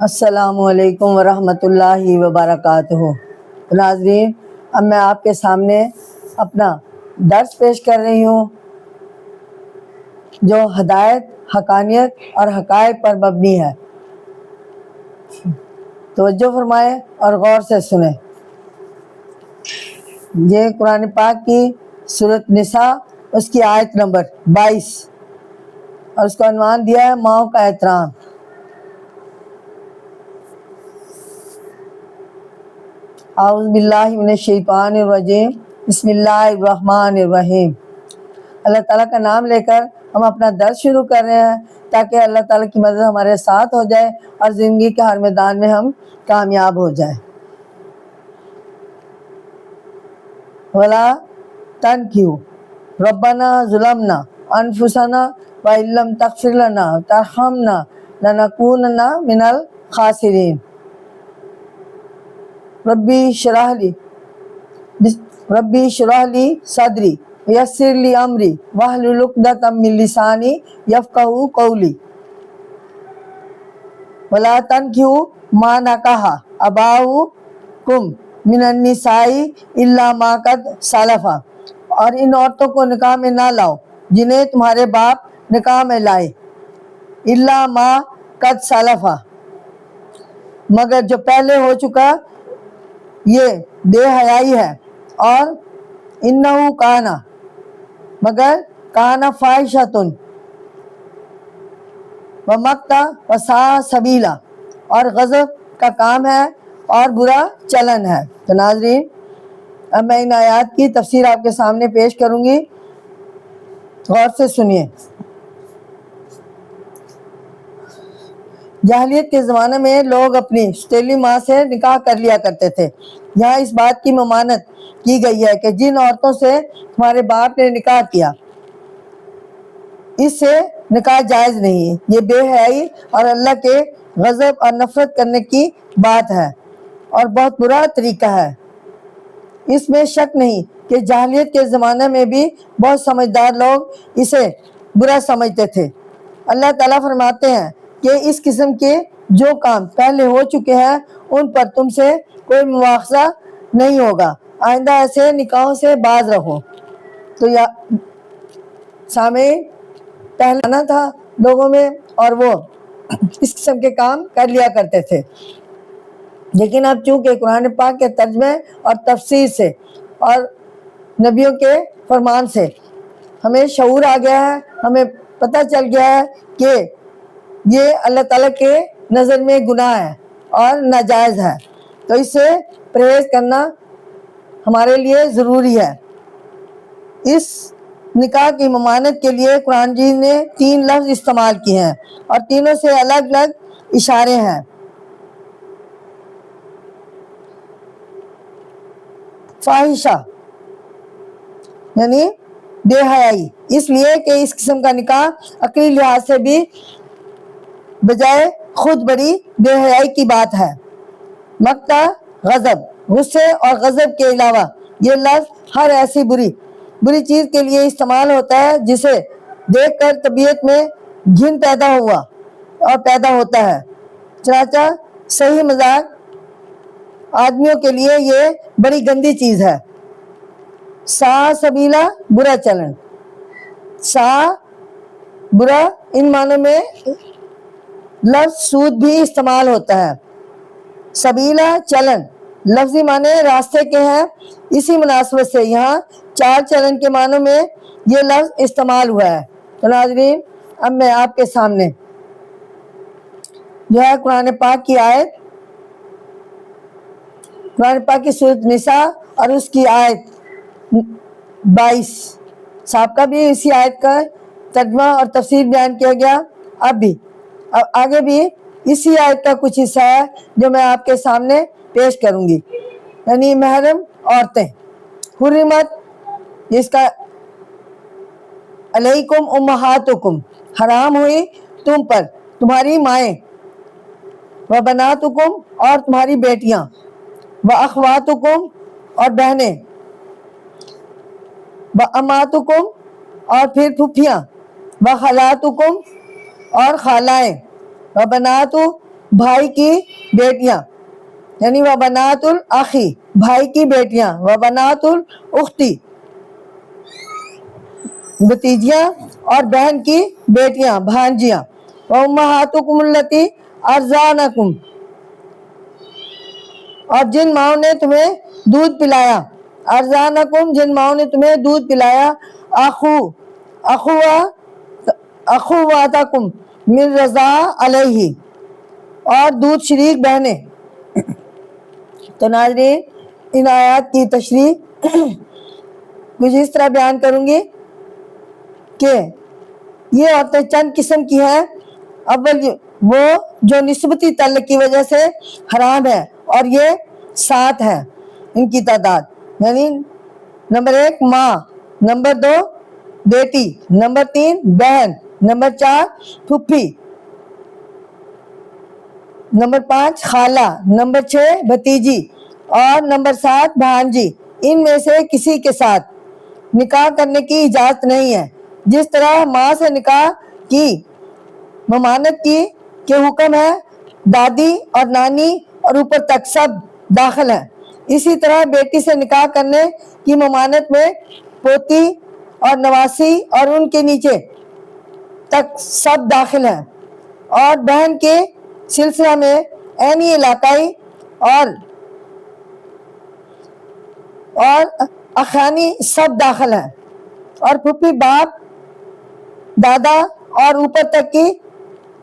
السلام علیکم ورحمۃ اللہ وبرکاتہ۔ ناظرین، اب میں آپ کے سامنے اپنا درس پیش کر رہی ہوں جو ہدایت، حقانیت اور حقائق پر مبنی ہے۔ توجہ فرمائیں اور غور سے سنیں۔ یہ قرآن پاک کی سورۃ نساء، اس کی آیت نمبر 22 اور اس کا عنوان دیا ہے ماؤں کا احترام۔ اعوذ باللہ من الشیطان الرجیم، بسم اللہ الرحمن الرحیم۔ اللہ تعالیٰ کا نام لے کر ہم اپنا درس شروع کر رہے ہیں تاکہ اللہ تعالیٰ کی مدد ہمارے ساتھ ہو جائے اور زندگی کے ہر میدان میں ہم کامیاب ہو جائیں۔ وَلَا تَنْكِحُوا رَبَّنَا ظَلَمْنَا أَنفُسَنَا وَإِن لَّمْ تَغْفِرْ لَنَا وَتَرْحَمْنَا لَنَكُونَنَّ مِنَ الْخَاسِرِينَ۔ ربی اشرح لی صدری ویسر لی امری واحلل عقدۃ من لسانی یفقہوا قولی۔ ولا تنکحوا ما نکح آباؤکم من النساء الا ما قد سلف، اور ان عورتوں کو نکاح میں نہ لاؤ جنہیں تمہارے باپ نکاح میں لائے، الا ما قد سلف، مگر جو پہلے ہو چکا، یہ بے حیائی ہے، اور انہو کانا، مگر کانا فاحشۃ ومقتا وساء سبیلا، اور غضب کا کام ہے اور برا چلن ہے۔ تو ناظرین، اب میں ان آیات کی تفسیر آپ کے سامنے پیش کروں گی، غور سے سنیے۔ جاہلیت کے زمانے میں لوگ اپنی سوتیلی ماں سے نکاح کر لیا کرتے تھے۔ یہاں اس بات کی ممانعت کی گئی ہے کہ جن عورتوں سے تمہارے باپ نے نکاح کیا، اس سے نکاح جائز نہیں۔ یہ بے حیائی اور اللہ کے غضب اور نفرت کرنے کی بات ہے اور بہت برا طریقہ ہے۔ اس میں شک نہیں کہ جاہلیت کے زمانے میں بھی بہت سمجھدار لوگ اسے برا سمجھتے تھے۔ اللہ تعالیٰ فرماتے ہیں کہ اس قسم کے جو کام پہلے ہو چکے ہیں ان پر تم سے کوئی مواخذہ نہیں ہوگا، آئندہ ایسے نکاحوں سے باز رہو۔ تو سامعین، پہلے نہ تھا لوگوں میں اور وہ اس قسم کے کام کر لیا کرتے تھے، لیکن اب چونکہ قرآن پاک کے ترجمے اور تفسیر سے اور نبیوں کے فرمان سے ہمیں شعور آ گیا ہے، ہمیں پتہ چل گیا ہے کہ یہ اللہ تعالیٰ کے نظر میں گناہ ہے اور ناجائز ہے، تو اس سے پرہیز کرنا ہمارے لیے ضروری ہے۔ اس نکاح کی ممانعت کے لیے قرآن جی نے 3 لفظ استعمال کیے ہیں اور تینوں سے الگ الگ اشارے ہیں۔ فاحشہ یعنی بے حیائی، اس لیے کہ اس قسم کا نکاح عقلی لحاظ سے بھی بجائے خود بڑی بے حیائی کی بات ہے۔ مقتا، غضب، غصے اور غضب کے علاوہ یہ لفظ ہر ایسی بری چیز کے لیے استعمال ہوتا ہے جسے دیکھ کر طبیعت میں گھن پیدا ہوا اور پیدا ہوتا ہے۔ چنانچہ صحیح مذاق آدمیوں کے لیے یہ بڑی گندی چیز ہے۔ ساء سبیلا، برا چلن۔ ساء، برا، ان معنوں میں لفظ سود بھی استعمال ہوتا ہے۔ سبیلا، چلن، لفظی معنی راستے کے ہیں، اسی مناسبت سے یہاں چال چلن کے معنوں میں یہ لفظ استعمال ہوا ہے۔ تو ناظرین، اب میں آپ کے سامنے جو ہے قرآن پاک کی آیت، قرآن پاک کی سورۃ نساء اور اس کی آیت 22، سابقہ بھی اسی آیت کا ترجمہ اور تفسیر بیان کیا گیا، اب آگے بھی اسی آیت کا کچھ حصہ ہے جو میں آپ کے سامنے پیش کروں گی۔ یعنی محرم عورتیں، حرمت، اس کا علیکم امہاتکم، حرام ہوئی تم پر تمہاری مائیں، و بناتکم، اور تمہاری بیٹیاں، و اخواتکم، اور بہنیں، و اماتکم، اور پھر پھپھیاں، و خالاتکم، اور خالائیں، و بنات بھائی کی بیٹیاں یعنی و بنات الاخی بھائی کی بیٹیاں، و بنات الاختی بھتیجیاں، اور بہن کی بیٹیاں بھانجیاں، و امہاتکم اللاتی ارضعنکم اور جن ماؤں نے تمہیں دودھ پلایا، ارضعنکم جن ماؤں نے تمہیں دودھ پلایا، اخواتکم من رضاع علیہ اور دودھ شریک بہنیں۔ تو ناظرین ان آیات کی تشریح کچھ اس طرح بیان کروں گی کہ یہ عورتیں چند قسم کی ہیں۔ اول وہ جو نسبتی تعلق کی وجہ سے حرام ہے، اور یہ 7 ہیں ان کی تعداد، یعنی نمبر 1 ماں، نمبر 2 بیٹی، نمبر 3 بہن، نمبر 4 پھوپھی، نمبر 5 خالہ، نمبر 6 بھتیجی، اور نمبر 7 بھانجی۔ ان میں سے کسی کے ساتھ نکاح کرنے کی اجازت نہیں ہے۔ جس طرح ماں سے نکاح کی ممانعت کی کہ حکم ہے، دادی اور نانی اور اوپر تک سب داخل ہیں، اسی طرح بیٹی سے نکاح کرنے کی ممانعت میں پوتی اور نواسی اور ان کے نیچے تک سب داخل ہیں، اور بہن کے سلسلہ میں عینی علاقائی اور اخوانی سب داخل ہیں، اور پھوپھی، باپ، دادا اور اوپر تک کی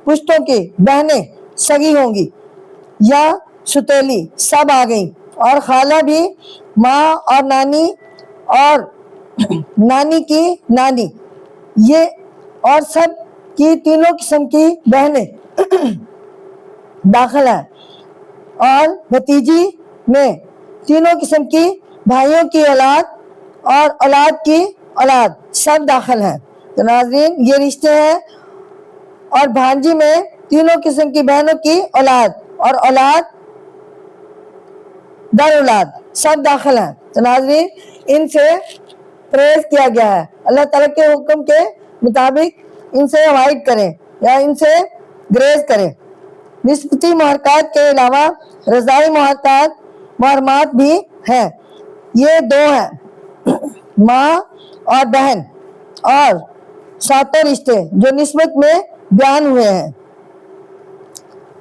پشتوں کی بہنیں سگی ہوں گی یا ستیلی سب آ گئیں، اور خالہ بھی ماں اور نانی اور نانی کی نانی، یہ اور سب کی تینوں قسم کی بہنیں داخل ہیں، اور بھتیجی میں تینوں قسم کی بھائیوں کی اولاد اور اولاد کی اولاد سب داخل ہیں۔ تو ناظرین یہ رشتے ہیں، اور بھانجی میں تینوں قسم کی بہنوں کی اولاد اور اولاد در اولاد سب داخل ہیں۔ تو ناظرین ان سے پرہیز کیا گیا ہے، اللہ تعالیٰ کے حکم کے مطابق ان سے اوائڈ کریں یا ان سے گریز کریں۔ نسبتی محرکات کے علاوہ رضاعی محرمات بھی ہیں، یہ 2 ہیں، ماں اور بہن، اور 7 رشتے جو نسبت میں بیان ہوئے ہیں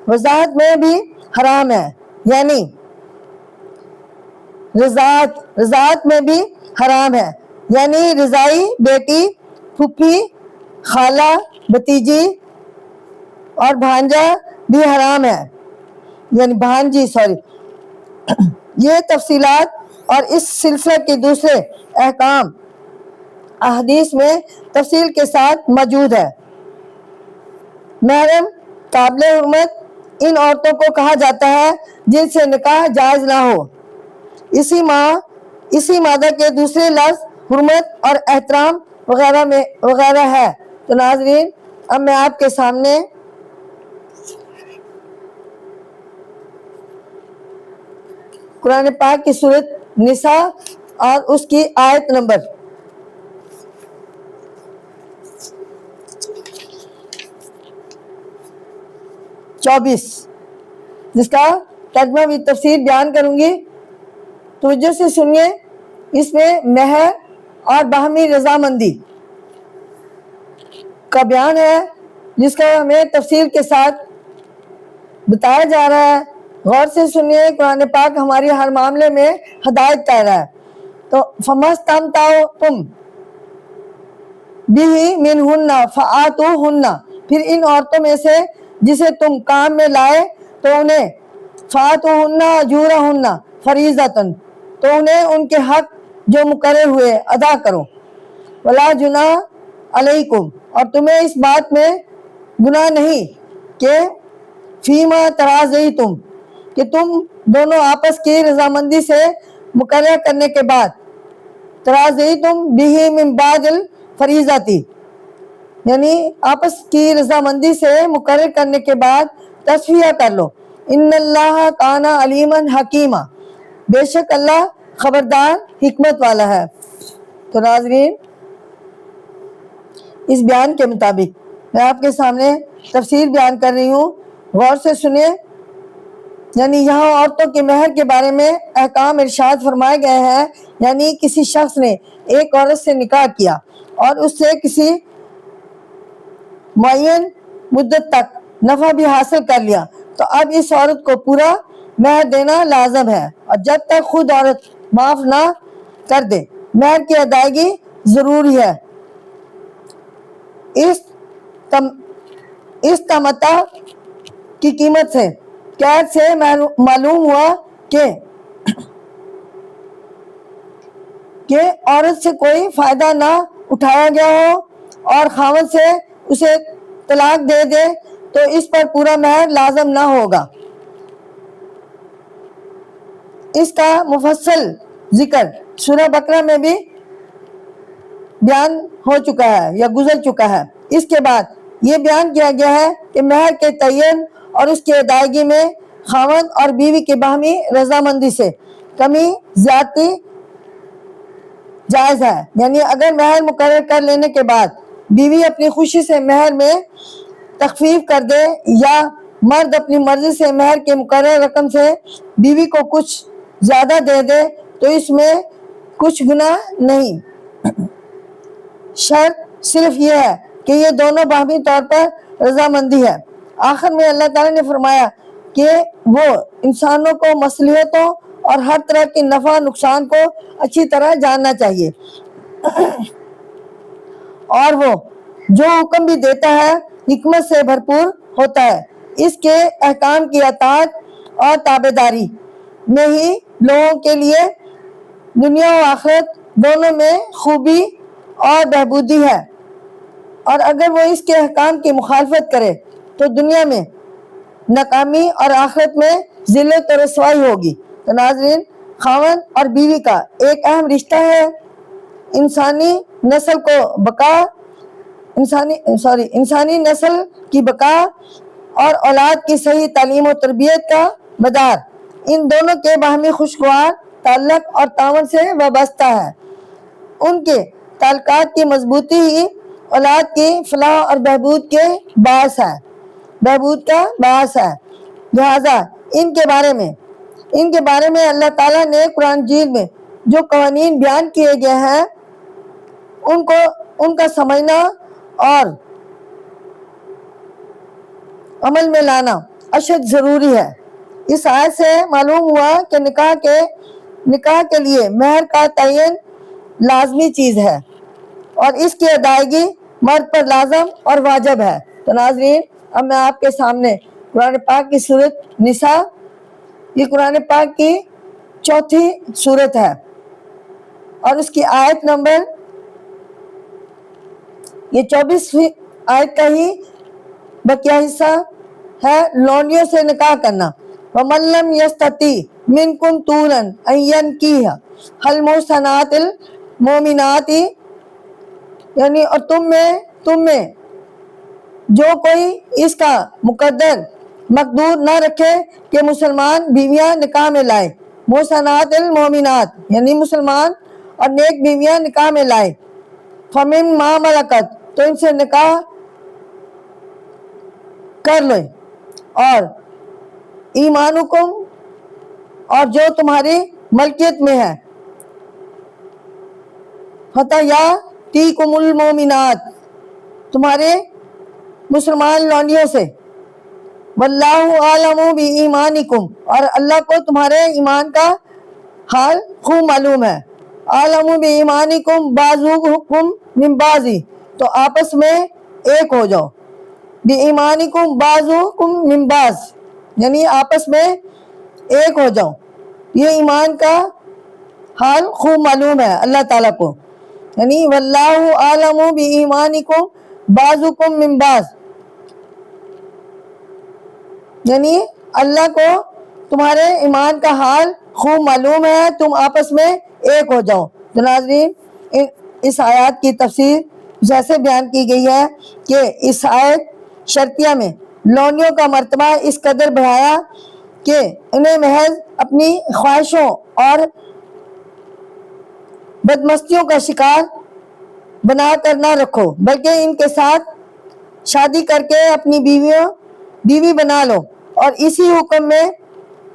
وضاحت میں بھی حرام ہے، یعنی رضاعت میں بھی حرام ہے، یعنی رضائی بیٹی، پھوپھی، خالہ، بھتیجی اور بھانجا بھی حرام ہے، یعنی بھانجی یہ تفصیلات اور اس سلسلے کے دوسرے احکام احادیث میں تفصیل کے ساتھ موجود ہے۔ محرم قابل حرمت ان عورتوں کو کہا جاتا ہے جن سے نکاح جائز نہ ہو۔ اسی مادہ کے دوسرے لفظ حرمت اور احترام وغیرہ ہے۔ تو ناظرین اب میں آپ کے سامنے قرآن پاک کی سورۃ نساء اور اس کی آیت نمبر 24 جس کا ترجمہ بھی تفسیر بیان کروں گی، توجہ سے سنیے۔ اس میں مہر اور باہمی رضامندی کا بیان ہے، جس کا ہمیں تفصیل کے ساتھ بتایا جا رہا ہے۔ غور سے سنیے، قرآن پاک ہماری ہر معاملے میں ہدایت کر رہا ہے۔ تو فَمَسْتَمْتَعْتُمْ بِهِ مِنْهُنَّ فَآتُوهُنَّ پھر ان عورتوں میں سے جسے تم کام میں لائے تو انہیں فَآتُوهُنَّ أُجُورَهُنَّ فَرِيضَةً تو انہیں ان کے حق جو مقرر ہوئے ادا کرو۔ وَلَا جُنَاحَ عَلَيْكُمْ اور تمہیں اس بات میں گناہ نہیں کہ فِيمَا تَرَاضَيْتُمْ کہ تم دونوں آپس کی رضامندی سے مقرر کرنے کے بعد تَرَاضَيْتُمْ بِهِ مِنْ بَعْدِ الْفَرِيضَةِ یعنی آپس کی رضامندی سے مقرر کرنے کے بعد تصفیہ کر لو۔ ان اللہ کان علیما حکیما بے شک اللہ خبردار حکمت والا ہے۔ تو ناظرین اس بیان کے مطابق میں آپ کے سامنے تفسیر بیان کر رہی ہوں غور سے سنیں، یعنی یہاں عورتوں کے مہر کے بارے میں احکام ارشاد فرمائے گئے ہیں، یعنی کسی شخص نے ایک عورت سے نکاح کیا اور اس سے کسی معین مدت تک نفع بھی حاصل کر لیا تو اب اس عورت کو پورا مہر دینا لازم ہے، اور جب تک خود عورت معاف نہ کر دے مہر کی ادائیگی ضروری ہے۔ اس تمتع کی قیمت سے قید سے معلوم ہوا کہ عورت سے کوئی فائدہ نہ اٹھایا گیا ہو اور خاوند سے اسے طلاق دے دے تو اس پر پورا مہر لازم نہ ہوگا۔ اس کا مفصل ذکر سورہ بقرہ میں بھی بیان ہو چکا ہے یا گزر چکا ہے۔ اس کے بعد یہ بیان کیا گیا ہے کہ مہر کے تعین اور اس کی ادائیگی میں خاوند اور بیوی کی باہمی رضامندی سے کمی زیادتی جائز ہے، یعنی اگر مہر مقرر کر لینے کے بعد بیوی اپنی خوشی سے مہر میں تخفیف کر دے یا مرد اپنی مرضی سے مہر کے مقرر رقم سے بیوی کو کچھ زیادہ دے دے تو اس میں کچھ گناہ نہیں، شرط صرف یہ ہے کہ یہ دونوں باہمی طور پر رضامندی ہے۔ آخر میں اللہ تعالیٰ نے فرمایا کہ وہ انسانوں کو مصلحتوں اور ہر طرح کے نفع نقصان کو اچھی طرح جاننا چاہیے، اور وہ جو حکم بھی دیتا ہے حکمت سے بھرپور ہوتا ہے۔ اس کے احکام کی اطاعت اور تابعداری میں ہی لوگوں کے لیے دنیا و آخرت دونوں میں خوبی اور بہبودی ہے، اور اگر وہ اس کے احکام کی مخالفت کرے تو دنیا میں ناکامی اور آخرت میں ذلت و رسوائی ہوگی۔ تو ناظرین، خاوند اور بیوی کا ایک اہم رشتہ ہے۔ انسانی نسل کی بقا اور اولاد کی صحیح تعلیم و تربیت کا مدار ان دونوں کے باہمی خوشگوار تعلق اور تعاون سے وابستہ ہے۔ ان کے تعلقات کی مضبوطی ہی اولاد کی فلاح اور بہبود کا باعث ہے۔ لہذا ان کے بارے میں اللہ تعالیٰ نے قرآن مجید میں جو قوانین بیان کیے گئے ہیں ان کا سمجھنا اور عمل میں لانا اشد ضروری ہے۔ اس آیت سے معلوم ہوا کہ نکاح کے لیے مہر کا تعین لازمی چیز ہے اور اس کی ادائیگی مرد پر لازم اور واجب ہے۔ تو ناظرین، اب میں آپ کے سامنے قرآن پاک کی سورۃ نساء، یہ قرآن پاک کی 4تھی سورت ہے اور اس کی آیت نمبر، یہ 24ویں آیت کا ہی بقیہ حصہ ہے، لونڈیوں سے نکاح کرنا۔ وَمَن لَّمْ يَسْتَطِعْ مِنكُمْ طُولًا أَن يَنكِحَ الْمُحْصَنَاتِ الْمُؤْمِنَاتِ، یعنی اور تم میں جو کوئی اس کا مقدور نہ رکھے کہ مسلمان بیویاں نکاح میں لائے، محسنات المومنات یعنی مسلمان اور نیک بیویاں نکاح میں لائے، فَمِن مَا مَلَكَتْ تو ان سے نکاح کر لو، اور ایمانکم اور جو تمہاری ملکیت میں ہے، فتیاتکم المومنات تمہارے مسلمان لونڈیوں سے، واللہ عالم بایمانکم اور اللہ کو تمہارے ایمان کا حال خوب معلوم ہے، عالم بایمانکم بعضکم من بعض تو آپس میں ایک ہو جاؤ، بایمانکم بعضکم من بعض یعنی آپس میں ایک ہو جاؤ، یہ ایمان کا حال خوب معلوم ہے اللہ تعالیٰ کو، یعنی واللہ عالم بایمانکم بعضکم من بعض، یعنی اللہ کو تمہارے ایمان کا حال خوب معلوم ہے، تم آپس میں ایک ہو جاؤ۔ تو ناظرین، اس آیات کی تفسیر جیسے بیان کی گئی ہے کہ اس آیت شرطیہ میں لونڈیوں کا مرتبہ اس قدر بڑھایا کہ انہیں محض اپنی خواہشوں اور بدمستیوں کا شکار بنا کر نہ رکھو، بلکہ ان کے ساتھ شادی کر کے اپنی بیویوں بیوی بنا لو، اور اسی حکم میں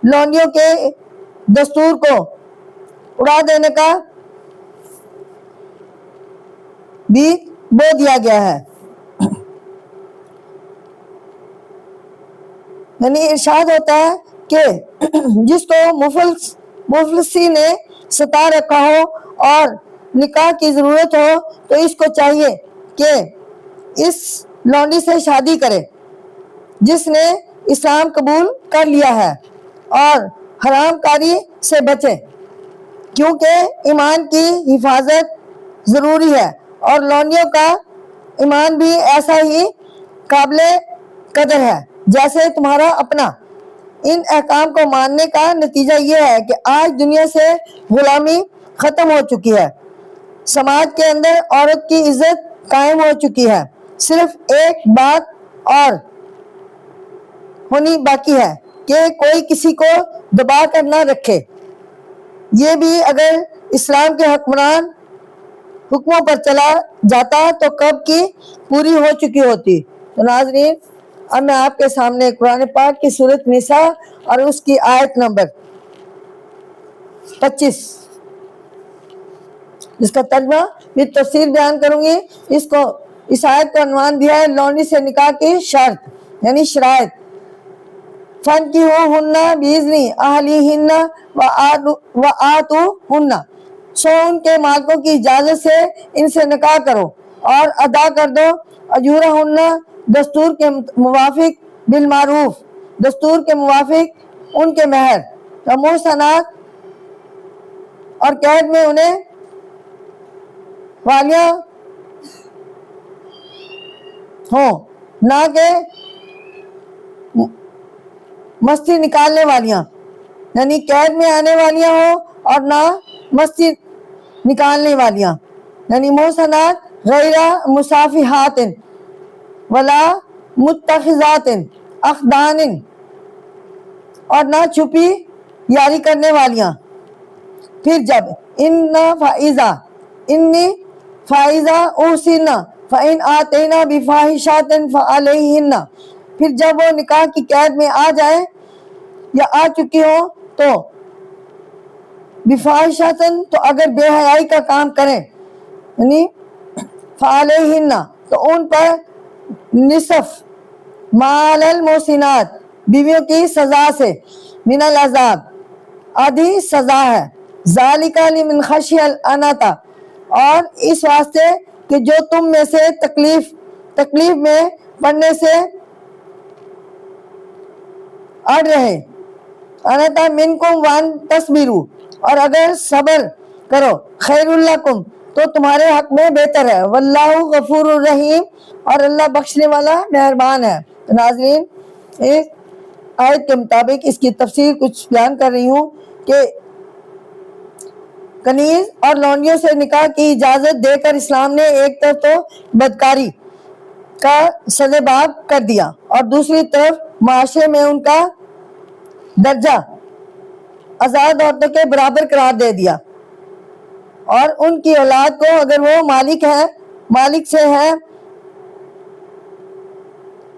لونڈیوں کے دستور کو اڑا دینے کا بھی بو دیا گیا ہے۔ یعنی ارشاد ہوتا ہے کہ جس کو مفلسی نے ستا رکھا ہو اور نکاح کی ضرورت ہو تو اس کو چاہیے کہ اس لونڈی سے شادی کرے جس نے اسلام قبول کر لیا ہے، اور حرام کاری سے بچے، کیونکہ ایمان کی حفاظت ضروری ہے، اور لونڈیوں کا ایمان بھی ایسا ہی قابل قدر ہے جیسے تمہارا اپنا۔ ان احکام کو ماننے کا نتیجہ یہ ہے کہ آج دنیا سے غلامی ختم ہو چکی ہے، سماج کے اندر عورت کی عزت قائم ہو چکی ہے۔ صرف ایک بات اور ہونی باقی ہے کہ کوئی کسی کو دبا کر نہ رکھے، یہ بھی اگر اسلام کے حکموں پر چلا جاتا تو کب کی پوری ہو چکی ہوتی۔ تو ناظرین، اب میں آپ کے سامنے قرآن پاک کی سورۃ نساء اور اس کی آیت نمبر 25 جس کا ترجمہ بھی تفسیر بیان کروں گی۔ اس آیت کو عنوان دیا ہے لونڈی سے نکاح کی شرط یعنی شرائط۔ فَانْكِحُوهُنَّ بِإِذْنِ أَهْلِهِنَّ وَآتُوهُنَّ، سو ان کے مالکوں کی اجازت سے ان سے نکاح کرو اور ادا کر دو اجورہن، دستور کے موافق، بالمعروف، دستور کے موافق ان کے مہر، محسنات اور قید میں انہیں والیاں ہوں، نہ کہ مستی نکالنے والیاں، یعنی قید میں آنے والیاں ہوں اور نہ مستی نکالنے والیاں، یعنی محسنات غیر مصافحات ولا متخذات اخدان، اور نہ چھپی یاری کرنے والیاں۔ پھر جب انی فائزہ احسن فإن آتینا بفاحشات فعلیہن، پھر جب وہ نکاح کی قید میں آ جائیں یا آ چکی ہوں تو بفاحشات، تو اگر بے حیائی کا کام کریں، یعنی فعلیہن، تو ان پر نصف ما علی المحسنات، بیویوں کی سزا سے، من العذاب، آدھی سزا ہے، ذالک لمن خشی العنۃ، اور اس واسطے کہ جو تم میں سے تکلیف میں پڑنے سے اڑ رہے، انتا منکم وان تصبروا، اور اگر صبر کرو، خیر لکم، تو تمہارے حق میں بہتر ہے، واللہ غفور الرحیم، اور اللہ بخشنے والا مہربان ہے۔ تو ناظرین، اس آیت کے مطابق اس کی تفسیر کچھ بیان کر رہی ہوں کہ کنیز اور لونڈیوں سے نکاح کی اجازت دے کر اسلام نے ایک طرف تو بدکاری کا سزباب کر دیا اور دوسری طرف معاشرے میں ان کا درجہ آزاد عورتوں کے برابر قرار دے دیا، اور ان کی اولاد کو اگر وہ مالک سے ہے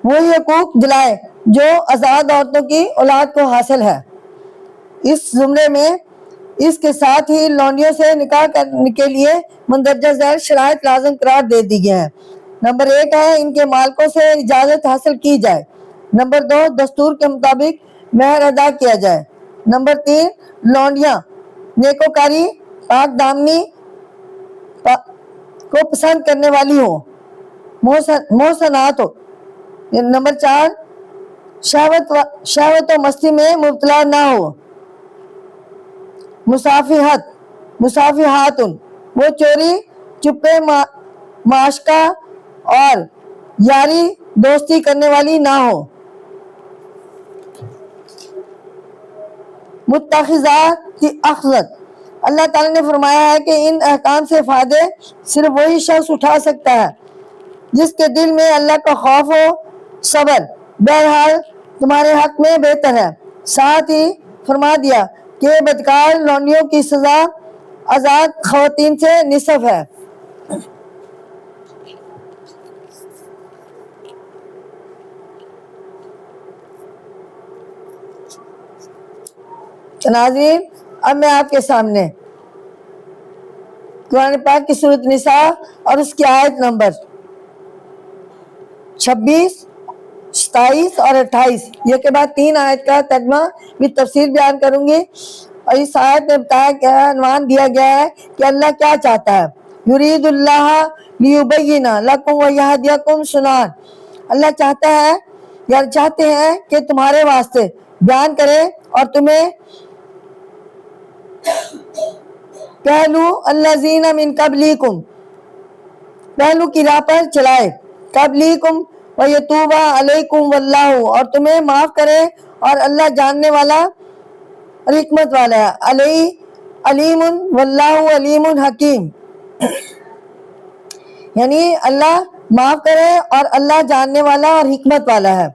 وہی حقوق دلائے جو آزاد عورتوں کی اولاد کو حاصل ہے۔ اس زمرے میں اس کے ساتھ ہی لونڈیوں سے نکاح کرنے کے لیے مندرجہ ذیل شرائط لازم قرار دے دی گئے ہیں۔ نمبر 1 ہے ان کے مالکوں سے اجازت حاصل کی جائے۔ نمبر 2 دستور کے مطابق مہر ادا کیا جائے۔ نمبر 3 لونڈیاں نیکوکاری، پاک دامنی کو پسند کرنے والی ہوں، محسنات ہو۔ نمبر 4 شہوت و مستی میں مبتلا نہ ہو۔ مصافحات، وہ چوری چپے معاشقہ اور یاری دوستی کرنے والی نہ ہو۔ متخذات اخذت، اللہ تعالیٰ نے فرمایا ہے کہ ان احکام سے فائدے صرف وہی شخص اٹھا سکتا ہے جس کے دل میں اللہ کا خوف ہو۔ صبر بہرحال تمہارے حق میں بہتر ہے۔ ساتھ ہی فرما دیا کہ بدکار لونڈیوں کی سزا آزاد خواتین سے نصف ہے۔ تو ناظرین اب میں آپ کے سامنے قرآن پاک کی سورۃ نساء اور اس کی آیت نمبر 26، 27 اور 28 یہ کے بعد 3 آیت کا ترجمہ بھی تفصیل بیان کروں گی۔ اور اس آیت میں بتایا گیا، عنوان دیا گیا ہے کہ اللہ کیا چاہتا ہے۔ یرید اللہ لیبین لکم ویہدیکم سنن، اللہ چاہتا ہے یا چاہتے ہیں کہ تمہارے واسطے بیان کرے اور تمہیں پہلو الذین من قبلکم، پہلو کی راہ پر چلائے، قبلکم ویتوب علیکم واللہ، اور تمہیں معاف کرے اور اللہ جاننے والا اور حکمت والا ہے، علیم واللہ علیم حکیم، یعنی اللہ معاف کرے اور اللہ جاننے والا اور حکمت والا ہے۔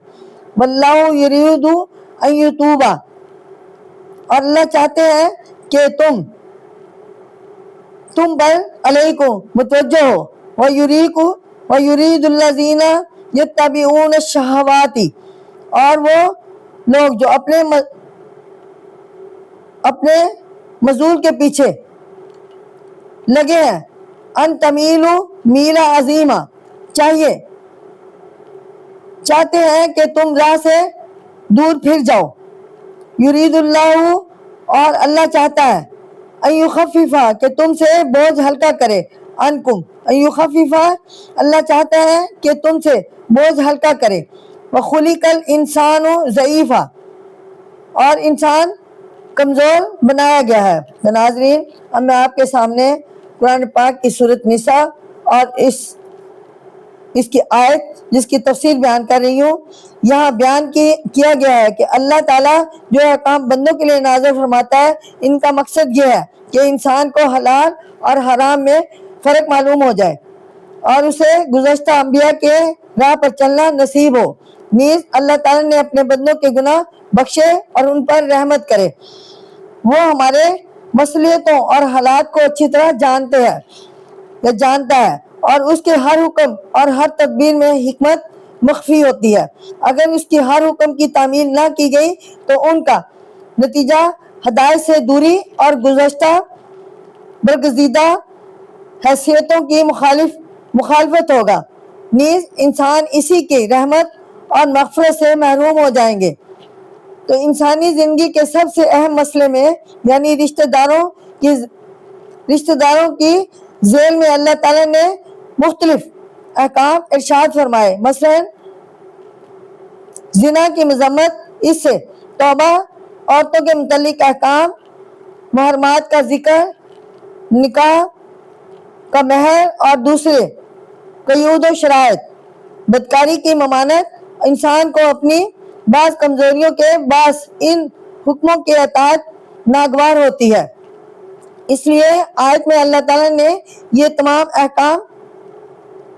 واللہ یرید ان یتوب، اور اللہ چاہتے ہیں کہ تم پر علیکم متوجہ ہو، وَيُرِيدُ الَّذِينَ يَتَّبِعُونَ الشَّهَوَاتِ، اور وہ لوگ جو اپنے مزول کے پیچھے لگے ہیں، ان تمیلو میلا عظیمہ، چاہتے ہیں کہ تم راہ سے دور پھر جاؤ۔ یرید اللہ، اور اللہ چاہتا ہے، ان یخفف، کہ تم سے بوجھ ہلکا کرے، انکم ان یخفف، اللہ چاہتا ہے کہ تم سے بوجھ ہلکا کرے، وخلق الانسان ضعیفا، اور انسان کمزور بنایا گیا ہے۔ تو ناظرین اب میں آپ کے سامنے قرآن پاک کی سورۃ نساء اور اس کی آیت جس کی تفصیل بیان کر رہی ہوں، یہاں بیان کیا گیا ہے کہ اللہ تعالیٰ جو احکام بندوں کے لیے نازل فرماتا ہے، ان کا مقصد یہ ہے کہ انسان کو حلال اور حرام میں فرق معلوم ہو جائے اور اسے گزشتہ انبیاء کے راہ پر چلنا نصیب ہو، نیز اللہ تعالیٰ نے اپنے بندوں کے گناہ بخشے اور ان پر رحمت کرے۔ وہ ہمارے مصلحتوں اور حالات کو اچھی طرح جانتا ہے اور اس کے ہر حکم اور ہر تدبیر میں حکمت مخفی ہوتی ہے۔ اگر اس کی ہر حکم کی تعمیل نہ کی گئی تو ان کا نتیجہ ہدایت سے دوری اور گزشتہ برگزیدہ حیثیتوں کی مخالفت ہوگا، نیز انسان اسی کی رحمت اور مغفرت سے محروم ہو جائیں گے۔ تو انسانی زندگی کے سب سے اہم مسئلے میں یعنی رشتہ داروں کی ذیل میں اللہ تعالیٰ نے مختلف احکام ارشاد فرمائے، مثلا زنا کی مذمت، اس سے توبہ، عورتوں کے متعلق احکام، محرمات کا ذکر، نکاح کا مہر اور دوسرے قیود و شرائط، بدکاری کی ممانعت، انسان کو اپنی بعض کمزوریوں کے باعث ان حکموں کی اطاعت ناگوار ہوتی ہے۔ اس لیے آیت میں اللہ تعالیٰ نے یہ تمام احکام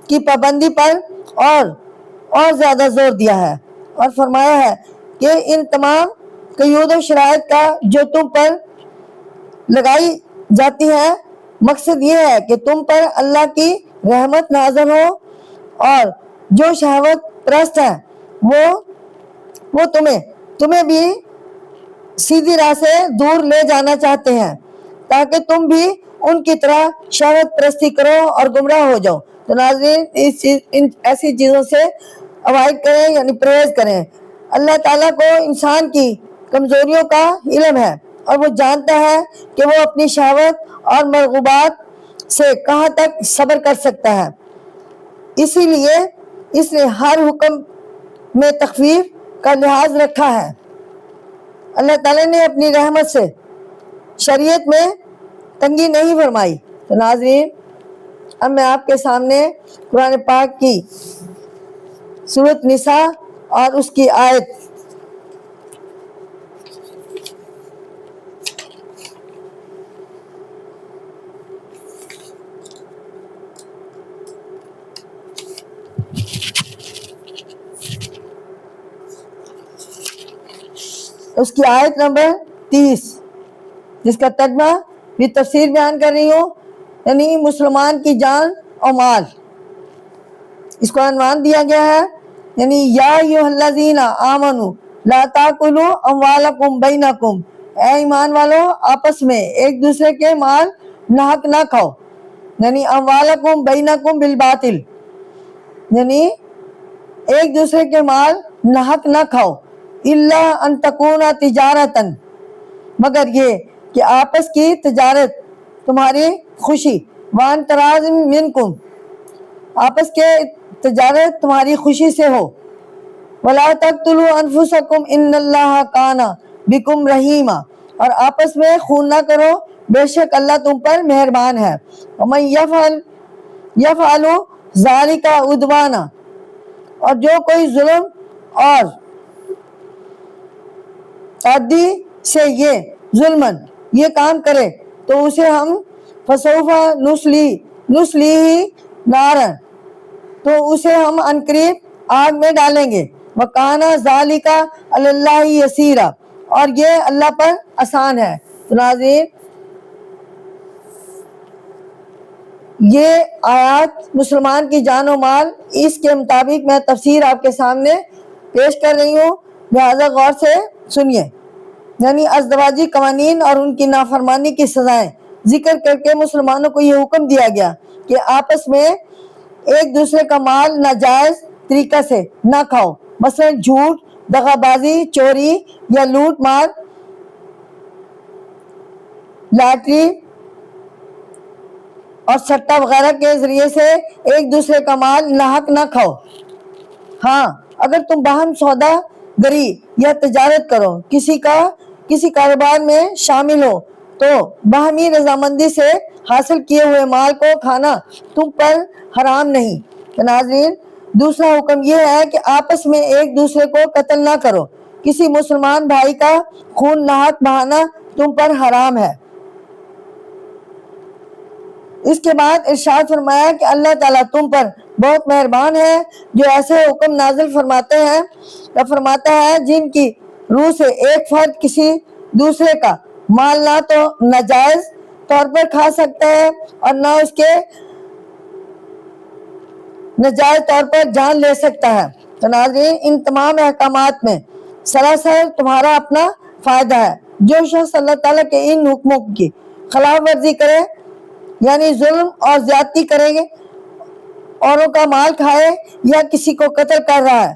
کی پابندی پر اور زیادہ زور دیا ہے اور فرمایا ہے کہ ان تمام قیود و شرائط کا جو تم پر لگائی جاتی ہے، مقصد یہ ہے کہ تم پر اللہ کی رحمت نازل ہو، اور جو شہوت پرست ہیں وہ تمہیں بھی سیدھی راہ سے دور لے جانا چاہتے ہیں تاکہ تم بھی ان کی طرح شہوت پرستی کرو اور گمراہ ہو جاؤ۔ تو ناظرین ان ایسی چیزوں سے اوائڈ کریں، یعنی پرہیز کریں۔ اللہ تعالیٰ کو انسان کی کمزوریوں کا علم ہے اور وہ جانتا ہے کہ وہ اپنی شہوت اور مرغوبات سے کہاں تک صبر کر سکتا ہے، اسی لیے اس نے ہر حکم میں تخفیف کا لحاظ رکھا ہے۔ اللہ تعالیٰ نے اپنی رحمت سے شریعت میں تنگی نہیں فرمائی۔ تو ناظرین اب میں آپ کے سامنے قرآن پاک کی سورۃ نساء اور اس کی آیت اس کی آیت نمبر 30 جس کا ترجمہ بھی تفسیر بیان کر رہی ہوں، یعنی مسلمان کی جان اور مال۔ اس کو عنوان دیا گیا ہے، یعنی یا ایھا الذین آمنوا لا تاکلوا اموالکم بینکم، اے ایمان والو آپس میں ایک دوسرے کے مال ناحق نہ کھاؤ، یعنی اموالکم بینکم بالباطل، یعنی ایک دوسرے کے مال ناحق نہ کھاؤ، الا ان تکون تجارتن، مگر یہ کہ آپس کی تجارت تمہاری خوشی، وان تراض منکم، آپس کے تجارت تمہاری خوشی سے ہو، ولا تقتلوا انفسکم ان اللہ کان بکم رحیما، اور آپس میں خون نہ کرو، بے شک اللہ تم پر مہربان ہے، ومن یفعل ذلک عدوانا، اور جو کوئی ظلم اور تعدی سے یہ کام کرے تو اسے ہم فسوف نسلیہ نارا، تو اسے ہم عنقریب آگ میں ڈالیں گے، وکان ذالک علی اللہ یسیرا، اور یہ اللہ پر آسان ہے۔ تو ناظرین یہ آیات مسلمان کی جان و مال، اس کے مطابق میں تفسیر آپ کے سامنے پیش کر رہی ہوں، لہذا غور سے سنیے۔ یعنی ازدواجی قوانین اور ان کی نافرمانی کی سزائیں ذکر کر کے مسلمانوں کو یہ حکم دیا گیا کہ آپس میں ایک دوسرے کا مال ناجائز طریقہ سے نہ کھاؤ، مثلا جھوٹ، دغا بازی، چوری یا لوٹ مار، لاٹری اور سٹہ وغیرہ کے ذریعے سے ایک دوسرے کا مال ناحق نہ کھاؤ۔ ہاں اگر تم باہم سودا گری یا تجارت کرو، کسی کاروبار میں شامل ہو، تو باہمی رضامندی سے حاصل کیے ہوئے مال کو کھانا تم پر حرام نہیں۔ تو ناظرین دوسرا حکم یہ ہے کہ آپس میں ایک دوسرے کو قتل نہ کرو، کسی مسلمان بھائی کا خون ناحق بہانا تم پر حرام ہے۔ اس کے بعد ارشاد فرمایا کہ اللہ تعالیٰ تم پر بہت مہربان ہے، جو ایسے حکم نازل فرماتا ہے جن کی روح سے ایک فرد کسی دوسرے کا مال نہ تو ناجائز طور پر کھا سکتا ہے اور نہ اس کے ناجائز طور پر جان لے سکتا ہے۔ تو ناظرین ان تمام احکامات میں سراسر تمہارا اپنا فائدہ ہے۔ جو شخص اللہ تعالیٰ کے ان حکموں کی خلاف ورزی کرے، یعنی ظلم اور زیادتی کرے گے، اوروں کا مال کھائے یا کسی کو قتل کر رہا ہے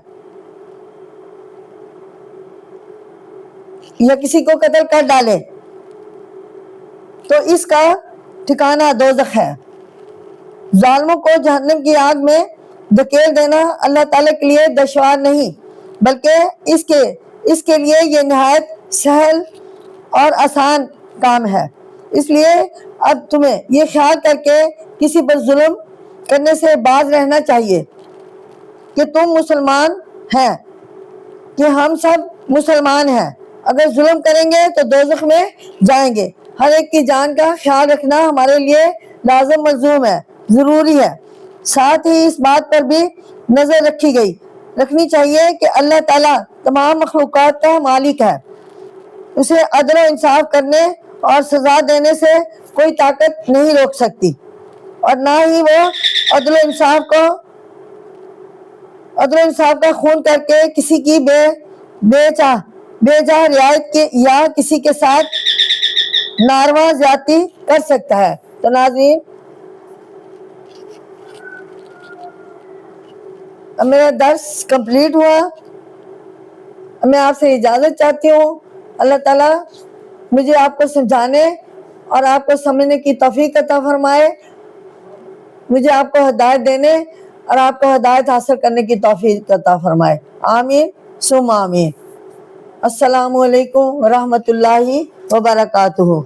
یا کسی کو قتل کر ڈالے، تو اس کا ٹھکانہ دوزخ ہے۔ ظالموں کو جہنم کی آگ میں دھکیل دینا اللہ تعالیٰ کے لیے دشوار نہیں، بلکہ اس کے لیے یہ نہایت سہل اور آسان کام ہے۔ اس لیے اب تمہیں یہ خیال کر کے کسی پر ظلم کرنے سے باز رہنا چاہیے کہ تم مسلمان ہیں، کہ ہم سب مسلمان ہیں، اگر ظلم کریں گے تو دوزخ میں جائیں گے۔ ہر ایک کی جان کا خیال رکھنا ہمارے لیے لازم ملزوم ہے، ضروری ہے۔ ساتھ ہی اس بات پر بھی نظر رکھنی چاہیے کہ اللہ تعالیٰ تمام مخلوقات کا مالک ہے، اسے عدل و انصاف کرنے اور سزا دینے سے کوئی طاقت نہیں روک سکتی، اور نہ ہی وہ عدل و انصاف کا خون کر کے کسی کی بے جا رعایت کے یا کسی کے ساتھ ناروا زیادتی کر سکتا ہے۔ تو ناظرین اب میرا درس کمپلیٹ ہوا، میں آپ سے اجازت چاہتی ہوں۔ اللہ تعالیٰ مجھے آپ کو سمجھانے اور آپ کو سمجھنے کی توفیق عطا فرمائے، مجھے آپ کو ہدایت دینے اور آپ کو ہدایت حاصل کرنے کی توفیق عطا فرمائے، آمین ثم آمین۔ السلام علیکم ورحمۃ اللہ وبرکاتہ۔